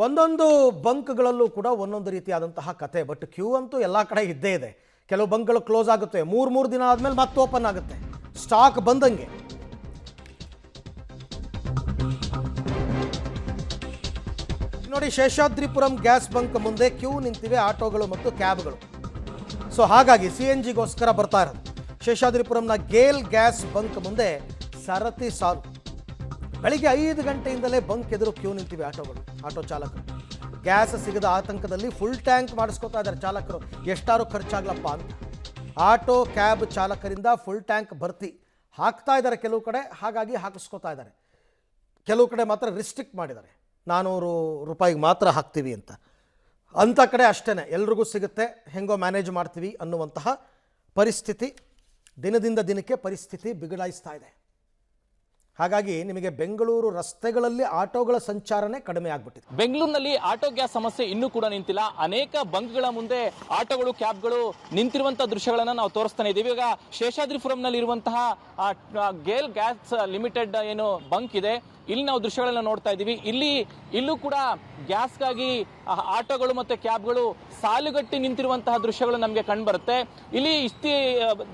ಒಂದೊಂದು ಬಂಕ್ಗಳಲ್ಲೂ ಕೂಡ ಒಂದೊಂದು ರೀತಿಯಾದಂತಹ ಕತೆ. ಬಟ್ ಕ್ಯೂ ಅಂತೂ ಎಲ್ಲ ಕಡೆ ಇದ್ದೇ ಇದೆ. ಕೆಲವು ಬಂಕ್ಗಳು ಕ್ಲೋಸ್ ಆಗುತ್ತೆ, ಮೂರು ದಿನ ಆದಮೇಲೆ ಮತ್ತೆ ಓಪನ್ ಆಗುತ್ತೆ, ಸ್ಟಾಕ್ ಬಂದಂಗೆ. ನೋಡಿ, ಶೇಷಾದ್ರಿಪುರಂ ಗ್ಯಾಸ್ ಬಂಕ್ ಮುಂದೆ ಕ್ಯೂ ನಿಂತಿವೆ ಆಟೋಗಳು ಮತ್ತು ಕ್ಯಾಬ್ಗಳು. ಸೊ ಹಾಗಾಗಿ CNGಗೋಸ್ಕರ ಬರ್ತಾ ಇರೋದು. ಶೇಷಾದ್ರಿಪುರಂನ ಗೇಲ್ ಗ್ಯಾಸ್ ಬಂಕ್ ಮುಂದೆ ಸರತಿ ಸಾಲು. ಬೆಳಿಗ್ಗೆ 5 ಗಂಟೆಯಿಂದಲೇ ಬಂಕ್ ಎದುರು ಕ್ಯೂ ನಿಂತಿವೆ ಆಟೋಗಳು, ಆಟೋ ಚಾಲಕರು. ಗ್ಯಾಸ್ ಸಿಗದ ಆತಂಕದಲ್ಲಿ ಫುಲ್ ಟ್ಯಾಂಕ್ ಮಾಡಿಸ್ಕೊತಾ ಇದ್ದಾರೆ ಚಾಲಕರು. ಎಷ್ಟಾರು ಖರ್ಚಾಗ್ಲಪ್ಪ ಅಂತ ಆಟೋ ಕ್ಯಾಬ್ ಚಾಲಕರಿಂದ ಫುಲ್ ಟ್ಯಾಂಕ್ ಭರ್ತಿ ಹಾಕ್ತಾ ಇದ್ದಾರೆ ಕೆಲವು ಕಡೆ. ಹಾಗಾಗಿ ಹಾಕಿಸ್ಕೊತಾ ಇದ್ದಾರೆ. ಕೆಲವು ಕಡೆ ಮಾತ್ರ ರಿಸ್ಟ್ರಿಕ್ಟ್ ಮಾಡಿದ್ದಾರೆ, 400 ರೂಪಾಯಿಗೆ ಮಾತ್ರ ಹಾಕ್ತೀವಿ ಅಂತ. ಅಂಥ ಕಡೆ ಅಷ್ಟೇ, ಎಲ್ರಿಗೂ ಸಿಗುತ್ತೆ, ಹೆಂಗೋ ಮ್ಯಾನೇಜ್ ಮಾಡ್ತೀವಿ ಅನ್ನುವಂತಹ ಪರಿಸ್ಥಿತಿ. ದಿನದಿಂದ ದಿನಕ್ಕೆ ಪರಿಸ್ಥಿತಿ ಬಿಗಡಾಯಿಸ್ತಾ ಇದೆ. ಹಾಗಾಗಿ ನಿಮಗೆ ಬೆಂಗಳೂರು ರಸ್ತೆಗಳಲ್ಲಿ ಆಟೋಗಳ ಸಂಚಾರನೇ ಕಡಿಮೆ ಆಗ್ಬಿಟ್ಟಿದೆ. ಬೆಂಗಳೂರಿನಲ್ಲಿ ಆಟೋ ಗ್ಯಾಸ್ ಸಮಸ್ಯೆ ಇನ್ನೂ ಕೂಡ ನಿಂತಿಲ್ಲ. ಅನೇಕ ಬಂಕ್ಗಳ ಮುಂದೆ ಆಟೋಗಳು, ಕ್ಯಾಬ್ಗಳು ನಿಂತಿರುವಂತಹ ದೃಶ್ಯಗಳನ್ನ ನಾವು ತೋರಿಸ್ತಾನೆ ಇದ್ದೀವಿ. ಈಗ ಶೇಷಾದ್ರಿಪುರಂನಲ್ಲಿ ಇರುವಂತಹ ಗೇಲ್ ಗ್ಯಾಸ್ ಲಿಮಿಟೆಡ್ ಏನು ಬಂಕ್ ಇದೆ, ಇಲ್ಲಿ ನಾವು ದೃಶ್ಯಗಳನ್ನ ನೋಡ್ತಾ ಇದ್ದೀವಿ. ಇಲ್ಲೂ ಕೂಡ ಗ್ಯಾಸ್ಗಾಗಿ ಆಟೋಗಳು ಮತ್ತೆ ಕ್ಯಾಬ್ಗಳು ಸಾಲುಗಟ್ಟಿ ನಿಂತಿರುವಂತಹ ದೃಶ್ಯಗಳು ನಮಗೆ ಕಂಡು ಬರುತ್ತೆ. ಇಲ್ಲಿ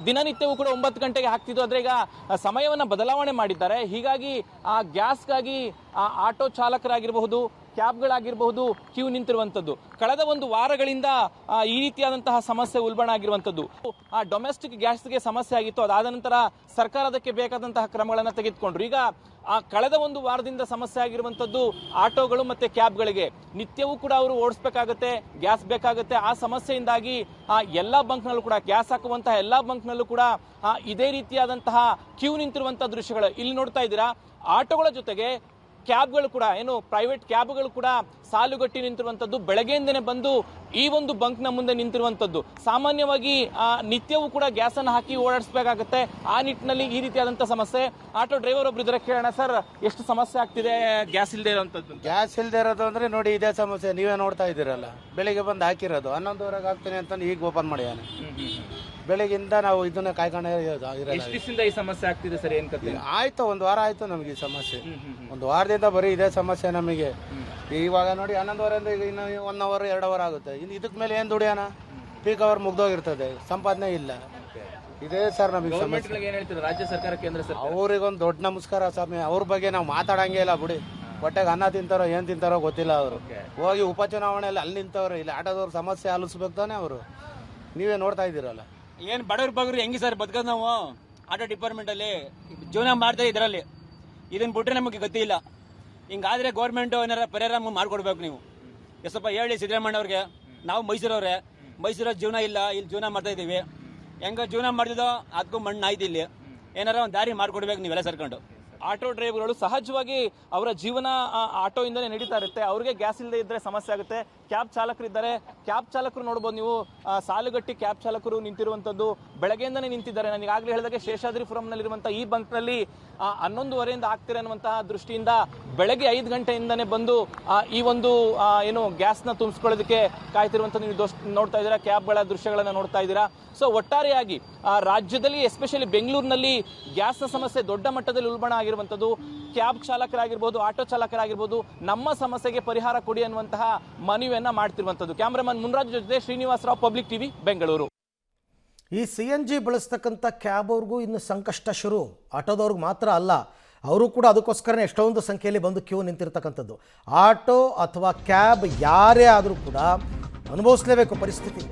ದಿನನಿತ್ಯವೂ ಕೂಡ 9 ಗಂಟೆಗೆ ಹಾಕ್ತಿದ್ದು, ಆದ್ರೆ ಈಗ ಸಮಯವನ್ನ ಬದಲಾವಣೆ ಮಾಡಿದ್ದಾರೆ. ಹೀಗಾಗಿ ಆ ಗ್ಯಾಸ್ಗಾಗಿ ಆಟೋ ಚಾಲಕರಾಗಿರಬಹುದು, ಕ್ಯಾಬ್ಗಳಾಗಿರಬಹುದು ಕ್ಯೂ ನಿಂತಿರುವಂಥದ್ದು. ಕಳೆದ 1 ವಾರಗಳಿಂದ ಈ ರೀತಿಯಾದಂತಹ ಸಮಸ್ಯೆ ಉಲ್ಬಣ ಆಗಿರುವಂಥದ್ದು. ಆ ಡೊಮೆಸ್ಟಿಕ್ ಗ್ಯಾಸ್ಗೆ ಸಮಸ್ಯೆ ಆಗಿತ್ತು, ಅದಾದ ನಂತರ ಸರ್ಕಾರ ಅದಕ್ಕೆ ಬೇಕಾದಂತಹ ಕ್ರಮಗಳನ್ನು ತೆಗೆದುಕೊಂಡ್ರು. ಈಗ ಆ ಕಳೆದ 1 ವಾರದಿಂದ ಸಮಸ್ಯೆ ಆಗಿರುವಂಥದ್ದು ಆಟೋಗಳು ಮತ್ತೆ ಕ್ಯಾಬ್ಗಳಿಗೆ. ನಿತ್ಯವೂ ಕೂಡ ಅವರು ಓಡಿಸ್ಬೇಕಾಗತ್ತೆ, ಗ್ಯಾಸ್ ಬೇಕಾಗುತ್ತೆ. ಆ ಸಮಸ್ಯೆಯಿಂದಾಗಿ ಎಲ್ಲ ಬಂಕ್ನಲ್ಲೂ ಕೂಡ, ಗ್ಯಾಸ್ ಹಾಕುವಂತಹ ಎಲ್ಲ ಬಂಕ್ನಲ್ಲೂ ಕೂಡ ಇದೇ ರೀತಿಯಾದಂತಹ ಕ್ಯೂ ನಿಂತಿರುವಂತಹ ದೃಶ್ಯಗಳು ಇಲ್ಲಿ ನೋಡ್ತಾ ಇದ್ದೀರಾ. ಆಟೋಗಳ ಜೊತೆಗೆ ಕ್ಯಾಬ್ಗಳು ಕೂಡ, ಏನು ಪ್ರೈವೇಟ್ ಕ್ಯಾಬ್ಗಳು ಕೂಡ ಸಾಲುಗಟ್ಟಿ ನಿಂತಿರುವಂಥದ್ದು. ಬೆಳಗ್ಗೆಯಿಂದನೇ ಬಂದು ಈ ಒಂದು ಬಂಕ್ನ ಮುಂದೆ ನಿಂತಿರುವಂಥದ್ದು. ಸಾಮಾನ್ಯವಾಗಿ ನಿತ್ಯವೂ ಕೂಡ ಗ್ಯಾಸ್ ಅನ್ನು ಹಾಕಿ ಓಡಾಡಿಸಬೇಕಾಗುತ್ತೆ. ಆ ನಿಟ್ಟಿನಲ್ಲಿ ಈ ರೀತಿಯಾದಂತಹ ಸಮಸ್ಯೆ. ಆಟೋ ಡ್ರೈವರ್ ಒಬ್ರು ಇದ್ದಾರೆ, ಕೇಳೋಣ. ಸರ್, ಎಷ್ಟು ಸಮಸ್ಯೆ ಆಗ್ತಿದೆ ಗ್ಯಾಸ್ ಇಲ್ಲದೆ ಇರುವಂಥದ್ದು? ಗ್ಯಾಸ್ ಇಲ್ಲದೆ ಇರೋದು ಅಂದ್ರೆ ನೋಡಿ, ಇದೇ ಸಮಸ್ಯೆ ನೀವೇ ನೋಡ್ತಾ ಇದ್ದೀರಲ್ಲ. ಬೆಳಿಗ್ಗೆ ಬಂದು ಹಾಕಿರೋದು 11 ಆಗ್ತೀನಿ ಅಂತ ಈಗ ಓಪನ್ ಮಾಡ್ಯಾನೆ. ಬೆಳಗಿಂದ ನಾವು ಇದನ್ನ ಕಾಯ್ಕೊಂಡೇ ಎಷ್ಟಿಂದ ಈ ಸಮಸ್ಯೆ ಆಗ್ತಿದೆ ಸರ್? ಏನ್ ಕತೆ? ಆಯ್ತು, 1 ವಾರ ಆಯ್ತು ನಮಗೆ ಈ ಸಮಸ್ಯೆ. 1 ವಾರದಿಂದ ಬರೀ ಇದೇ ಸಮಸ್ಯೆ ನಮಗೆ. ಇವಾಗ ನೋಡಿ 11 ಈಗ ಇನ್ನು 1 ಅವರ್ 2 ಅವರ್ ಆಗುತ್ತೆ. ಇನ್ನು ಇದಕ್ಕೆ ಮೇಲೆ ಏನು ದುಡಿಯೋಣ? ಪೀಕ್ ಅವರ್ ಮುಗ್ದೋಗಿರ್ತದೆ, ಸಂಪಾದನೆ ಇಲ್ಲ. ಇದೇ ಸರ್ ನಮಗೆ ಸಮಸ್ಯೆ. ಏನ್ ಹೇಳ್ತೀರಾ ರಾಜ್ಯ ಸರ್ಕಾರ, ಕೇಂದ್ರ ಸರ್ಕಾರ? ಅವ್ರಿಗೊಂದು ದೊಡ್ಡ ನಮಸ್ಕಾರ ಸ್ವಾಮಿ. ಅವ್ರ ಬಗ್ಗೆ ನಾವು ಮಾತಾಡಂಗೇ ಇಲ್ಲ ಬಿಡಿ. ಹೊಟ್ಟೆಗೆ ಅನ್ನ ತಿಂತಾರೋ ಏನು ತಿಂತಾರೋ ಗೊತ್ತಿಲ್ಲ. ಅವರು ಹೋಗಿ ಉಪಚುನಾವಣೆಯಲ್ಲಿ ಅಲ್ಲಿ ನಿಂತವ್ರು. ಇಲ್ಲಿ ಆಟೋದವ್ರ ಸಮಸ್ಯೆ ಆಲಿಸ್ಬೇಕು ತಾನೆ ಅವರು. ನೀವೇ ನೋಡ್ತಾ ಇದ್ದೀರಲ್ಲ. ಏನು ಬಡವ್ರು ಬಗ್ರು ಹೆಂಗೆ ಸರ್ ಬದುಕೋದು ನಾವು? ಆಟೋ ಡಿಪಾರ್ಟ್ಮೆಂಟಲ್ಲಿ ಜೀವನ ಮಾಡ್ತಾ ಇದರಲ್ಲಿ ಇದನ್ನು ಬಿಟ್ಟರೆ ನಮಗೆ ಗೊತ್ತಿಲ್ಲ. ಹಿಂಗಾದರೆ ಗೌರ್ಮೆಂಟು ಏನಾರ ಪರಿಹಾರ ಮಾಡಿಕೊಡ್ಬೇಕು ನೀವು. ಸ್ವಲ್ಪ ಹೇಳಿ ಸಿದ್ದರಾಮಯ್ಯ ಅವ್ರಿಗೆ. ನಾವು ಮೈಸೂರವ್ರೆ, ಮೈಸೂರಲ್ಲಿ ಜೀವನ ಇಲ್ಲ, ಇಲ್ಲಿ ಜೀವನ ಮಾಡ್ತಾ ಇದ್ದೀವಿ. ಹೆಂಗೆ ಜೀವನ ಮಾಡ್ತಿದ್ದೋ ಅದಕ್ಕೂ ಮಣ್ಣು ಆಯ್ತು. ಇಲ್ಲಿ ಏನಾರ ಒಂದು ದಾರಿ ಮಾಡಿಕೊಡ್ಬೇಕು ನೀವೆಲ್ಲ ಸರ್ಕೊಂಡು. ಆಟೋ ಡ್ರೈವರ್ಗಳು ಸಹಜವಾಗಿ ಅವರ ಜೀವನ ಆಟೋಯಿಂದಲೇ ನಡೀತಾ ಇರುತ್ತೆ. ಅವ್ರಿಗೆ ಗ್ಯಾಸ್ ಇಲ್ಲದೆ ಇದ್ದರೆ ಸಮಸ್ಯೆ ಆಗುತ್ತೆ. ಕ್ಯಾಬ್ ಚಾಲಕರಿದ್ದಾರೆ, ಕ್ಯಾಬ್ ಚಾಲಕರು ನೋಡ್ಬೋದು ನೀವು, ಸಾಲುಗಟ್ಟಿ ಕ್ಯಾಬ್ ಚಾಲಕರು ನಿಂತಿರುವಂಥದ್ದು. ಬೆಳಗ್ಗೆಯಿಂದನೇ ನಿಂತಿದ್ದಾರೆ. ನಾನು ಈಗಾಗಲೇ ಹೇಳಿದಾಗೆ ಶೇಷಾದ್ರಿಪುರಂನಲ್ಲಿರುವಂಥ ಈ ಬಂಕ್ನಲ್ಲಿ 11:30 ಆಗ್ತಿರ ಅನ್ನುವಂತಹ ದೃಷ್ಟಿಯಿಂದ ಬೆಳಗ್ಗೆ 5 ಗಂಟೆಯಿಂದನೇ ಬಂದು ಈ ಒಂದು ಏನು ಗ್ಯಾಸ್ನ ತುಂಬಿಸ್ಕೊಳ್ಳೋದಕ್ಕೆ ಕಾಯ್ತಿರುವಂಥದ್ದು ನೀವು ನೋಡ್ತಾ ಇದ್ದೀರಾ. ಕ್ಯಾಬ್ಗಳ ದೃಶ್ಯಗಳನ್ನು ನೋಡ್ತಾ ಇದ್ದೀರಾ. ಸೊ ಒಟ್ಟಾರೆಯಾಗಿ ರಾಜ್ಯದಲ್ಲಿ, ಎಸ್ಪೆಷಲಿ ಬೆಂಗಳೂರಿನಲ್ಲಿ ಗ್ಯಾಸ್ನ ಸಮಸ್ಯೆ ದೊಡ್ಡ ಮಟ್ಟದಲ್ಲಿ ಉಲ್ಬಣ ಆಗಿರುವಂಥದ್ದು. ಕ್ಯಾಬ್ ಚಾಲಕರಾಗಿರ್ಬೋದು, ಆಟೋ ಚಾಲಕರಾಗಿರ್ಬೋದು, ನಮ್ಮ ಸಮಸ್ಯೆಗೆ ಪರಿಹಾರ ಕೊಡಿ ಅನ್ನುವಂತಹ ಮನವಿಯನ್ನ ಮಾಡ್ತಿರುವಂಥದ್ದು. ಕ್ಯಾಮ್ರಾಮನ್ ಮುನ್ರಾಜ್ ಜೊತೆ ಶ್ರೀನಿವಾಸ ರಾವ್, ಪಬ್ಲಿಕ್ ಟಿವಿ, ಬೆಂಗಳೂರು. ಈ CNG ಬಳಸ್ತಕ್ಕಂಥ ಕ್ಯಾಬ್ ಅವ್ರಿಗೂ ಇನ್ನು ಸಂಕಷ್ಟ ಶುರು. ಆಟೋದವ್ರಿಗೆ ಮಾತ್ರ ಅಲ್ಲ, ಅವರು ಕೂಡ ಅದಕ್ಕೋಸ್ಕರನೇ ಎಷ್ಟೊಂದು ಸಂಖ್ಯೆಯಲ್ಲಿ ಬಂದು ಕ್ಯೂ ನಿಂತಿರ್ತಕ್ಕಂಥದ್ದು. ಆಟೋ ಅಥವಾ ಕ್ಯಾಬ್ ಯಾರೇ ಆದರೂ ಕೂಡ ಅನುಭವಿಸಲೇಬೇಕು ಪರಿಸ್ಥಿತಿ.